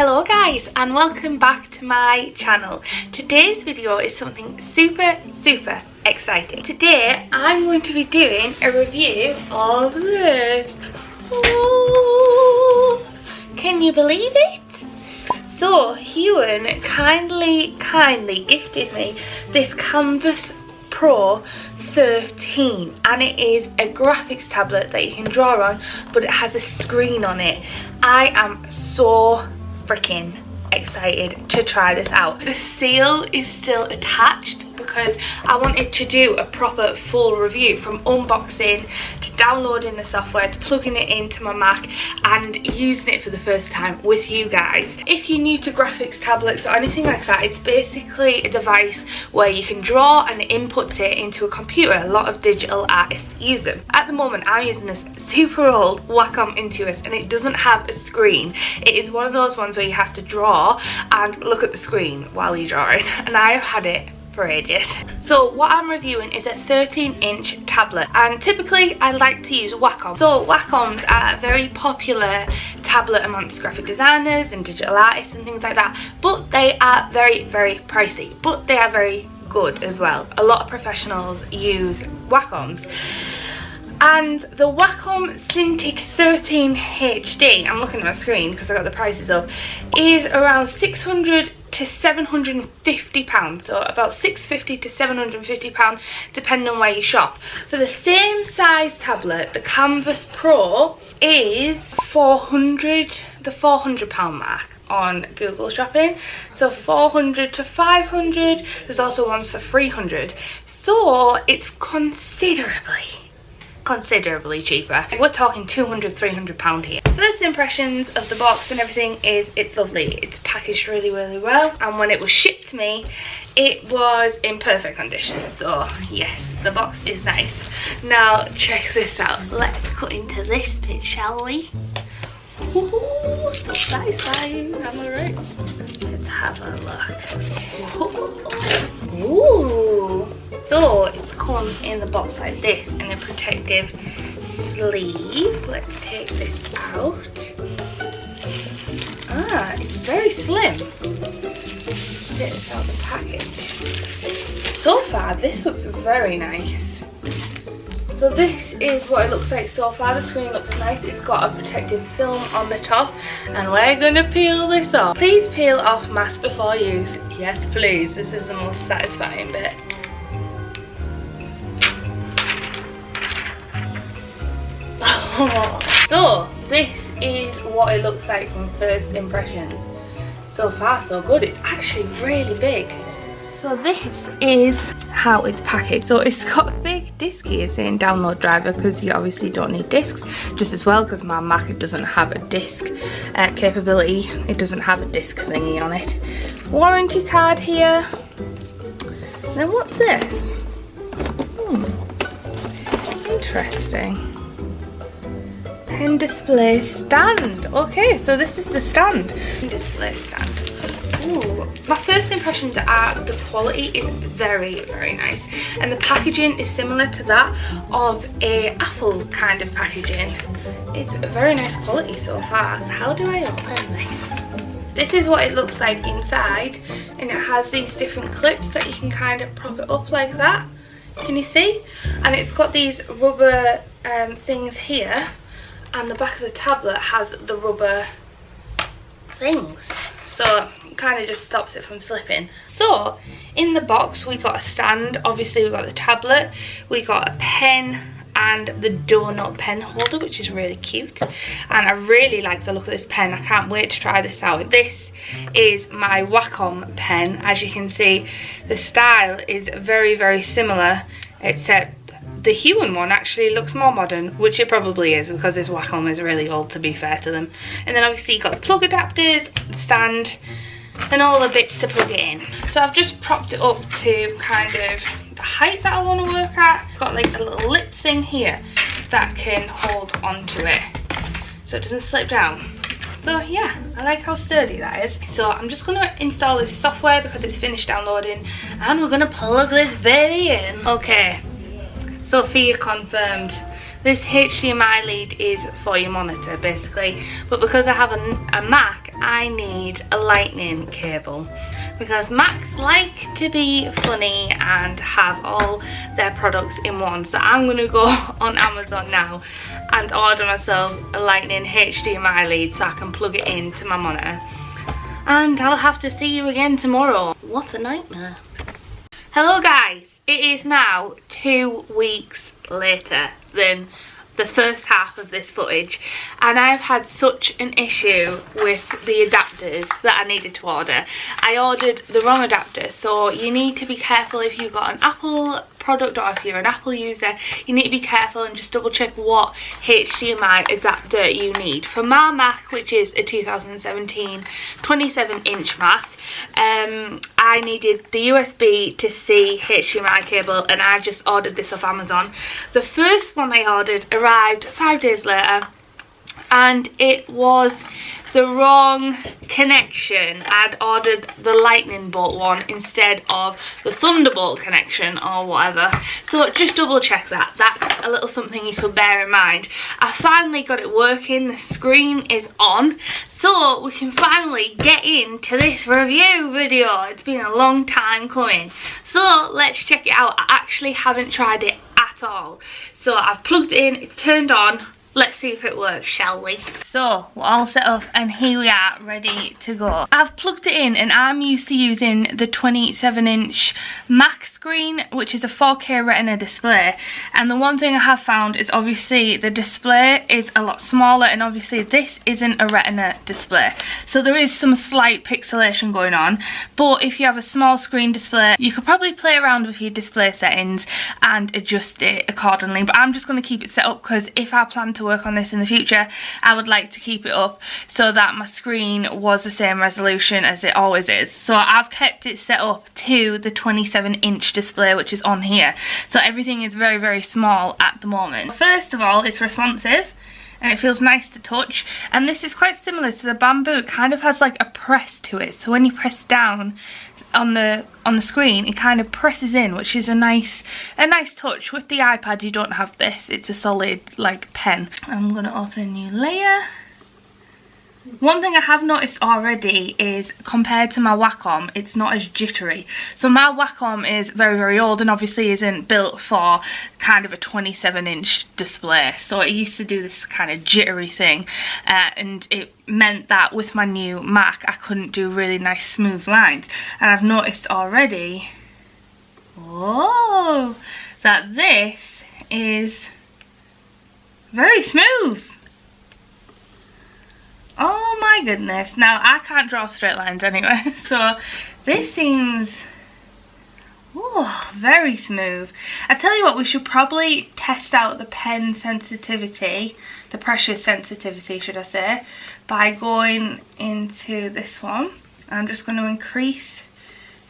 Hello guys, and welcome back to my channel. Today's video is something super exciting. Today I'm going to be doing a review of this. Ooh, can you believe it? So Huion kindly gifted me this Kamvas Pro 13, and it is a graphics tablet that you can draw on, but it has a screen on it. I am so freaking excited to try this out. The seal is still attached because I wanted to do a proper full review, from unboxing to downloading the software to plugging it into my Mac and using it for the first time with you guys. If you're new to graphics tablets or anything like that, it's basically a device where you can draw and it inputs it into a computer. A lot of digital artists use them. At the moment I'm using this super old Wacom Cintiq, and it doesn't have a screen. It is one of those ones where you have to draw and look at the screen while you're drawing, and I've had it for ages. So what I'm reviewing is a 13-inch tablet, and typically I like to use Wacom. So Wacoms are very popular tablet amongst graphic designers and digital artists and things like that, but they are very pricey, but they are very good as well. A lot of professionals use Wacoms. And the Wacom Cintiq 13 HD, I'm looking at my screen because I got the prices up, is around £600 to £750, so about £650 to £750 depending on where you shop. For the same size tablet, the Kamvas Pro is the £400 mark on Google Shopping, so 400 to 500. There's also ones for 300, so it's considerably cheaper. We're talking £200–300 here. First impressions of the box and everything is it's lovely. It's packaged really well, and when it was shipped to me it was in perfect condition, so yes, the box is nice. Now check this out. Let's cut into this bit, shall we? Ooh, so satisfying, am I right? Let's have a look. Ooh. So it's come in the box like this in a protective sleeve. Let's take this out. Ah, it's very slim. Let's get this out of the package. So far this looks very nice. So this is what it looks like so far. The screen looks nice. It's got a protective film on the top, and we're gonna peel this off. Please peel off mask before use. Yes please, this is the most satisfying bit. So this is what it looks like from first impressions. So far so good. It's actually really big. So this is how it's packaged. So it's got a fake disc here saying download driver, because you obviously don't need discs, just as well because my Mac doesn't have a disc capability. It doesn't have a disc thingy on it. Warranty card here. Then what's this? Interesting. Pen display stand. Okay, so this is the stand. Display stand. Ooh. My first impressions are the quality is very nice, and the packaging is similar to that of a Apple kind of packaging. It's a very nice quality so far. How do I open this? This is what it looks like inside, and it has these different clips that you can kind of prop it up like that. Can you see? And it's got these rubber things here, and the back of the tablet has the rubber things, so it kind of just stops it from slipping. So in the box we got a stand, obviously we got the tablet, we got a pen and the donut pen holder, which is really cute, and I really like the look of this pen. I can't wait to try this out. This is my Wacom pen. As you can see, the style is very similar, except the Huion one actually looks more modern, which it probably is because this Wacom is really old, to be fair to them. And then obviously you've got the plug adapters, the stand, and all the bits to plug it in. So I've just propped it up to kind of the height that I want to work at. It's got like a little lip thing here that can hold onto it so it doesn't slip down. So yeah, I like how sturdy that is. So I'm just gonna install this software because it's finished downloading, and we're gonna plug this baby in. Okay, Sophia confirmed. This HDMI lead is for your monitor basically, but because I have a Mac I need a lightning cable, because Macs like to be funny and have all their products in one. So I'm going to go on Amazon now and order myself a lightning HDMI lead so I can plug it into my monitor. And I'll have to see you again tomorrow. What a nightmare. Hello guys, it is now 2 weeks later than the first half of this footage, and I've had such an issue with the adapters that I needed to order. I ordered the wrong adapter, so you need to be careful if you've got an Apple product or if you're an Apple user. You need to be careful and just double check what HDMI adapter you need. For my Mac, which is a 2017 27-inch Mac, I needed the USB to C HDMI cable, and I just ordered this off Amazon. The first one I ordered arrived 5 days later, and it was the wrong connection. I'd ordered the lightning bolt one instead of the thunderbolt connection or whatever, so just double check that. That's a little something you could bear in mind. I finally got it working, the screen is on, so we can finally get into this review video. It's been a long time coming, so let's check it out. I actually haven't tried it at all, so I've plugged it in, it's turned on. Let's see if it works, shall we? So, we're all set up and here we are, ready to go. I've plugged it in, and I'm used to using the 27-inch Mac screen, which is a 4K Retina display. And the one thing I have found is obviously the display is a lot smaller, and obviously this isn't a Retina display. So there is some slight pixelation going on. But if you have a small screen display, you could probably play around with your display settings and adjust it accordingly. But I'm just going to keep it set up because if I plan to work on this in the future, I would like to keep it up so that my screen was the same resolution as it always is. So I've kept it set up to the 27-inch display, which is on here. So everything is very, very small at the moment. First of all, it's responsive and it feels nice to touch, and this is quite similar to the BABYBLUU. It kind of has like a press to it, so when you press down on the screen, it kind of presses in, which is a nice touch. With the iPad you don't have this, it's a solid like pen. I'm gonna open a new layer. One thing I have noticed already is compared to my Wacom, it's not as jittery. So my Wacom is very, very old and obviously isn't built for kind of a 27-inch display. So it used to do this kind of jittery thing, and it meant that with my new Mac I couldn't do really nice smooth lines. And I've noticed already, oh, that this is very smooth. Oh my goodness. Now I can't draw straight lines anyway, so this seems very smooth. I tell you what, we should probably test out the pen sensitivity, the pressure sensitivity should I say, by going into this one. I'm just going to increase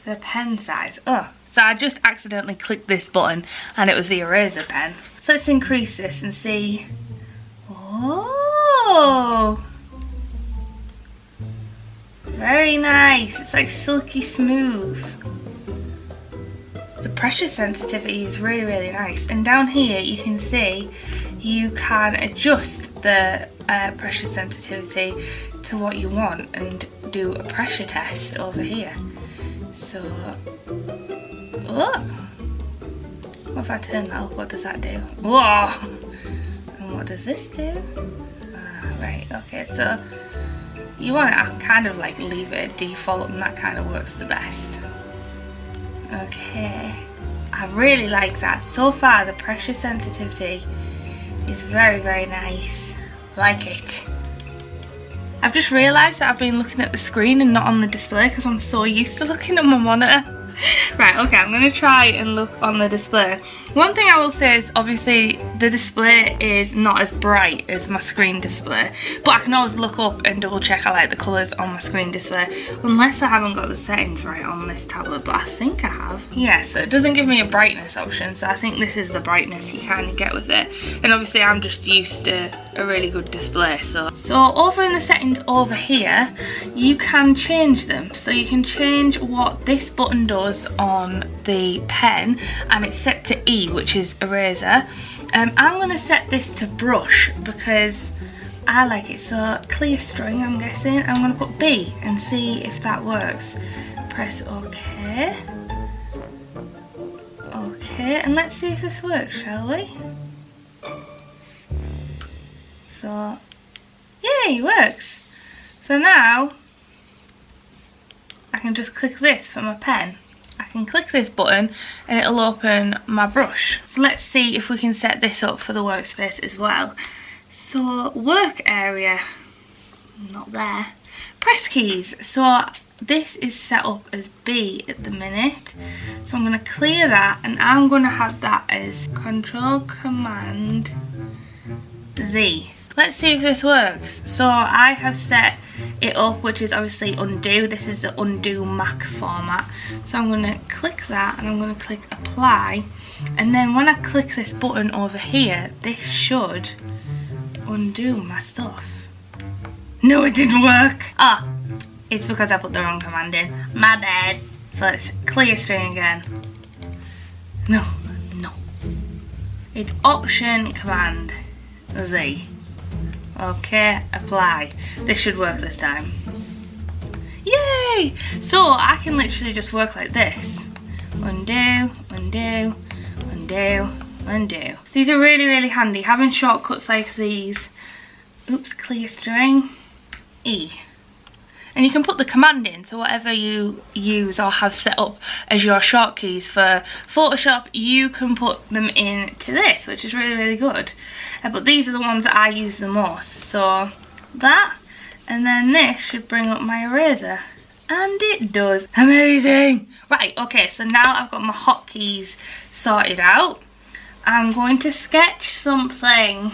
the pen size. Oh, so I just accidentally clicked this button and it was the eraser pen. So let's increase this and see. Oh, very nice. It's like silky smooth. The pressure sensitivity is really, really nice. And down here you can see you can adjust the pressure sensitivity to what you want and do a pressure test over here. So, oh, what if I turn that up? What does that do? Whoa! And what does this do? Right, okay, so you want to kind of like leave it at default, and that kind of works the best. Okay, I really like that. So far the pressure sensitivity is very, very nice. Like it. I've just realised that I've been looking at the screen and not on the display because I'm so used to looking at my monitor. Right, okay, I'm going to try and look on the display. One thing I will say is obviously the display is not as bright as my screen display, but I can always look up and double check I like the colours on my screen display, unless I haven't got the settings right on this tablet, but I think I have. Yeah, so it doesn't give me a brightness option, so I think this is the brightness you kind of get with it. And obviously I'm just used to a really good display, so over in the settings over here you can change them. So you can change what this button does on the pen, and it's set to E, which is eraser. I'm going to set this to brush because I like it so clear string, I'm guessing. I'm going to put B and see if that works. Press OK. OK, and let's see if this works, shall we? So, yay, it works. So now, I can just click this for my pen. I can click this button and it'll open my brush. So let's see if we can set this up for the workspace as well. So, work area, not there. Press keys. So this is set up as B at the minute. So I'm going to clear that and I'm going to have that as Control Command Z. Let's see if this works. So I have set it up, which is obviously undo. This is the undo Mac format. So I'm going to click that and I'm going to click apply. And then when I click this button over here, this should undo my stuff. No, it didn't work. Ah, it's because I put the wrong command in. My bad. So let's clear string again. No. It's Option Command Z. Okay, apply. This should work this time. Yay! So I can literally just work like this. Undo, undo, undo, undo. These are really, really handy. Having shortcuts like these. Oops, clear string. E. And you can put the command in, so whatever you use or have set up as your shortkeys for Photoshop, you can put them into this, which is really, really good. But these are the ones that I use the most. So that, and then this should bring up my eraser. And it does. Amazing! Right, okay, so now I've got my hotkeys sorted out. I'm going to sketch something.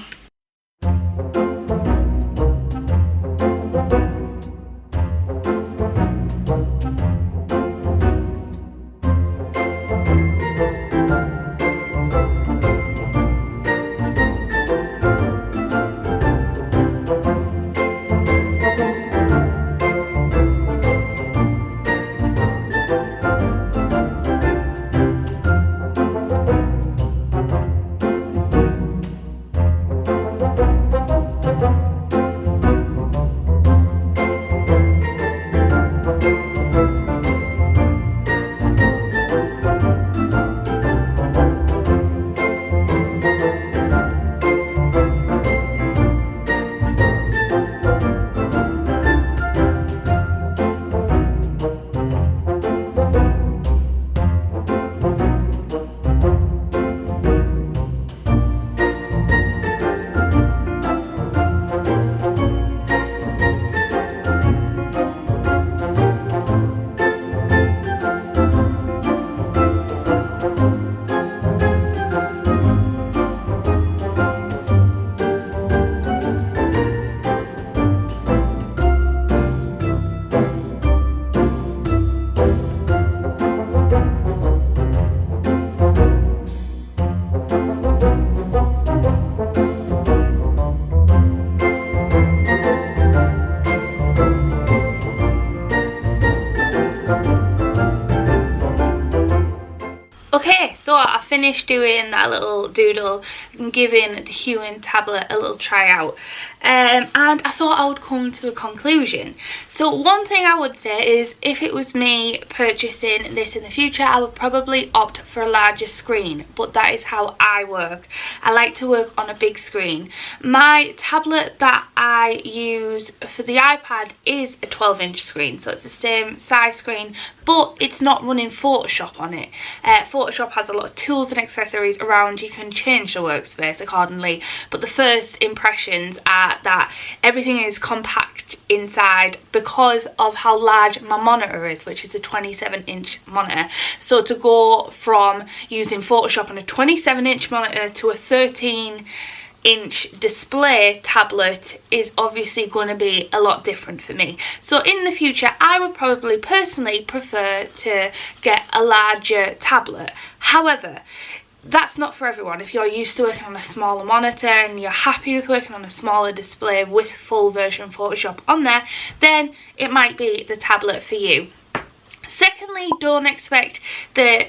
Okay, so I finished doing that little doodle and giving the Huion tablet a little try out. And I thought I would come to a conclusion. So one thing I would say is if it was me purchasing this in the future, I would probably opt for a larger screen, but that is how I work. I like to work on a big screen. My tablet that I use for the iPad is a 12-inch screen, so it's the same size screen, but it's not running Photoshop on it. Photoshop has a lot of tools and accessories around. You can change the workspace accordingly, but the first impressions are that everything is compact inside because of how large my monitor is, which is a 27-inch monitor. So to go from using Photoshop on a 27-inch monitor to a 13-inch display tablet is obviously going to be a lot different for me. So in the future I would probably personally prefer to get a larger tablet. However, that's not for everyone. If you're used to working on a smaller monitor and you're happy with working on a smaller display with full version Photoshop on there, then it might be the tablet for you. Secondly, don't expect the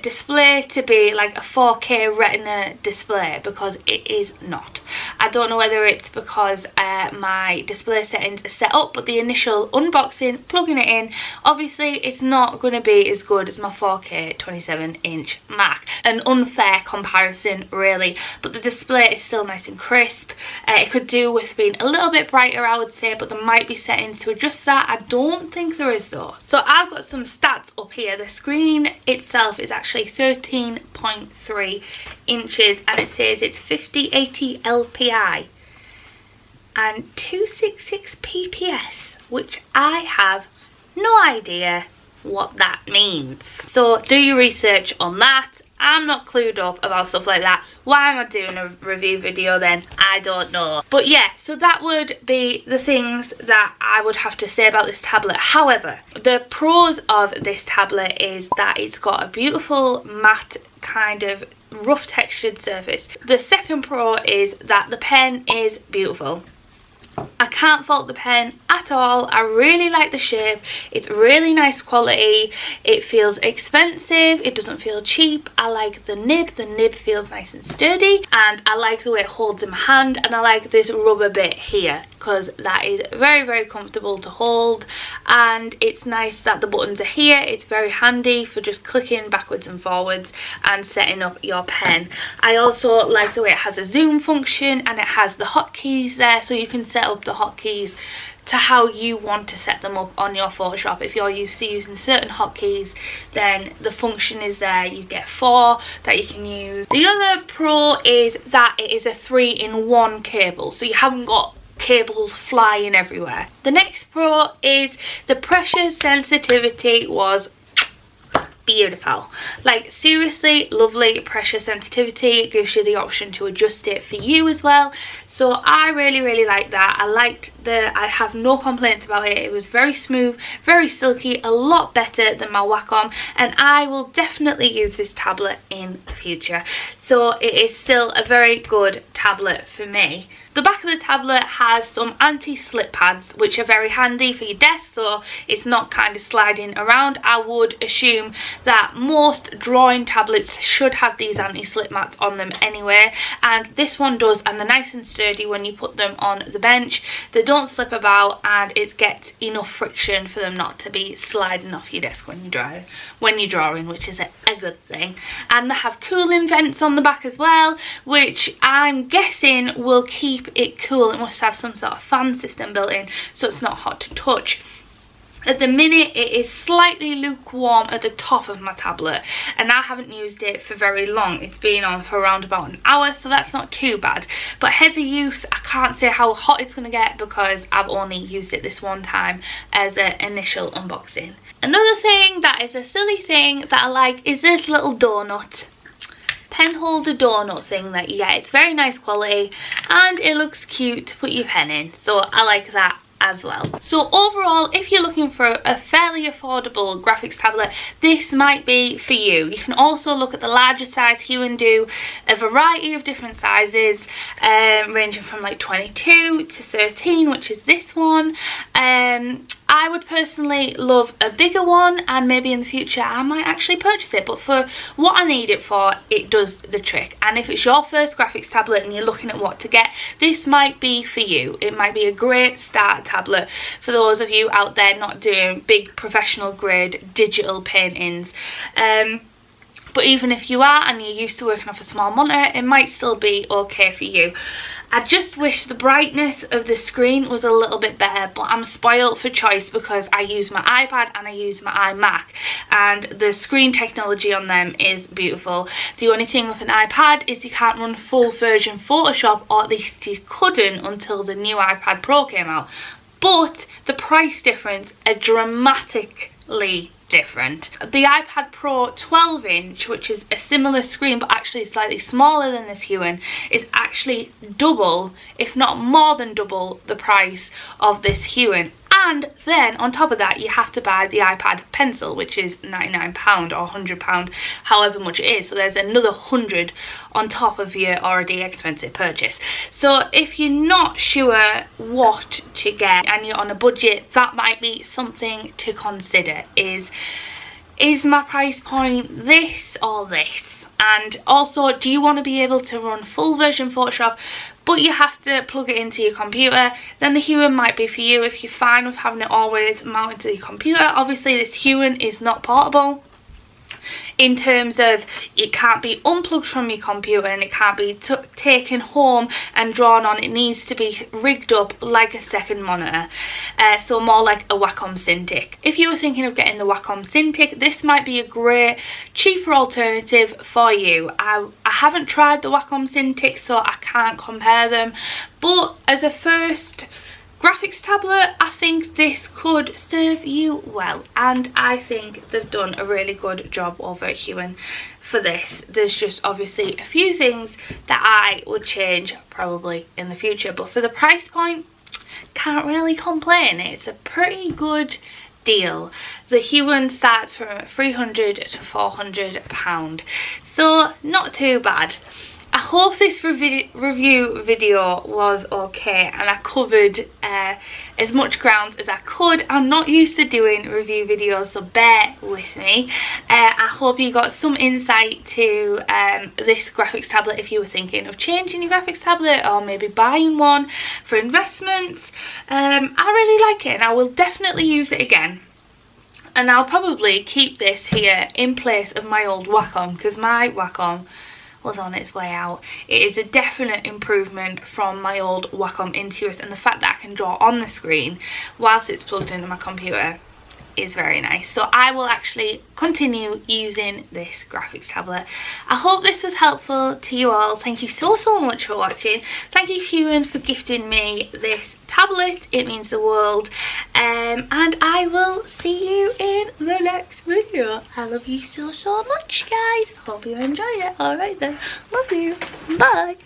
display to be like a 4K Retina display, because it is not. I don't know whether it's because my display settings are set up, but the initial unboxing, plugging it in, obviously it's not going to be as good as my 4K 27-inch Mac. An unfair comparison really, but the display is still nice and crisp. It could do with being a little bit brighter, I would say, but there might be settings to adjust that. I don't think there is though. So I've got some stats up here. The screen itself is actually 13.3 inches and it says it's 5080 LPI and 266 PPS, which I have no idea what that means. So do your research on that. I'm not clued up about stuff like that. Why am I doing a review video then? I don't know. But yeah, so that would be the things that I would have to say about this tablet. However, the pros of this tablet is that it's got a beautiful matte kind of rough textured surface. The second pro is that the pen is beautiful. I can't fault the pen at all. I really like the shape. It's really nice quality. It feels expensive. It doesn't feel cheap. I like the nib. The nib feels nice and sturdy, and I like the way it holds in my hand, and I like this rubber bit here because that is very, very comfortable to hold, and it's nice that the buttons are here. It's very handy for just clicking backwards and forwards and setting up your pen. I also like the way it has a zoom function, and it has the hotkeys there, so you can set up the hotkeys to how you want to set them up on your Photoshop. If you're used to using certain hotkeys, then the function is there. You get 4 that you can use. The other pro is that it is a 3-in-1 cable, so you haven't got cables flying everywhere. The next pro is the pressure sensitivity was beautiful. Like, seriously lovely pressure sensitivity. It gives you the option to adjust it for you as well, so I really like that. I have no complaints about it. It was very smooth, very silky, a lot better than my Wacom, and I will definitely use this tablet in the future. So it is still a very good tablet for me. The back of the tablet has some anti-slip pads, which are very handy for your desk, so it's not kind of sliding around. I would assume that most drawing tablets should have these anti-slip mats on them anyway, and this one does, and they're nice and sturdy when you put them on the bench. They don't slip about, and it gets enough friction for them not to be sliding off your desk when you're drawing, which is a good thing. And they have cooling vents on the back as well, which I'm guessing will keep it cool. It must have some sort of fan system built in, so it's not hot to touch. At the minute it is slightly lukewarm at the top of my tablet, and I haven't used it for very long. It's been on for around about an hour, so that's not too bad. But heavy use, I can't say how hot it's going to get because I've only used it this one time as an initial unboxing. Another thing that is a silly thing that I like is this little donut. Pen holder donut thing that you get. It's very nice quality and it looks cute to put your pen in, so I like that as well. So overall, if you're looking for a fairly affordable graphics tablet, this might be for you. You can also look at the larger size. Huion do a variety of different sizes, ranging from like 22 to 13, which is this one. I would personally love a bigger one, and maybe in the future I might actually purchase it, but for what I need it for, it does the trick. And if it's your first graphics tablet and you're looking at what to get, this might be for you. It might be a great start tablet for those of you out there not doing big professional grade digital paintings. But even if you are and you're used to working off a small monitor, it might still be okay for you. I just wish the brightness of the screen was a little bit better, but I'm spoiled for choice because I use my iPad and I use my iMac, and the screen technology on them is beautiful. The only thing with an iPad is you can't run full version Photoshop, or at least you couldn't until the new iPad Pro came out. But the price difference are dramatically different. The iPad Pro 12-inch, which is a similar screen but actually slightly smaller than this Huion, is actually double, if not more than double, the price of this Huion. And then on top of that, you have to buy the iPad Pencil, which is £99 or £100, however much it is. So there's another £100 on top of your already expensive purchase. So if you're not sure what to get and you're on a budget, that might be something to consider, is is my price point this or this? And also, do you want to be able to run full version Photoshop but you have to plug it into your computer? Then the Huion might be for you if you're fine with having it always mounted to your computer. Obviously this Huion is not portable, in terms of it can't be unplugged from your computer and it can't be taken home and drawn on. It needs to be rigged up like a second monitor, so more like a Wacom Cintiq. If you were thinking of getting the Wacom Cintiq, this might be a great cheaper alternative for you. I haven't tried the Wacom Cintiq, so I can't compare them, but as a first graphics tablet, I think this could serve you well, and I think they've done a really good job over at Huion for this. There's just obviously a few things that I would change probably in the future, but for the price point, can't really complain. It's a pretty good deal. The Huion starts from £300 to £400, so not too bad. I hope this review video was okay and I covered as much ground as I could. I'm not used to doing review videos, so bear with me. I hope you got some insight to this graphics tablet if you were thinking of changing your graphics tablet or maybe buying one for investments. I really like it and I will definitely use it again. And I'll probably keep this here in place of my old Wacom, because my Wacom was on its way out. It is a definite improvement from my old Wacom Cintiq, and the fact that I can draw on the screen whilst it's plugged into my computer is very nice. So I will actually continue using this graphics tablet. I hope this was helpful to you all. Thank you so much for watching. Thank you Huion for gifting me this tablet. It means the world, and I will see you in the next video. I love you so much, guys. Hope you enjoyed it. Alright then, love you, bye.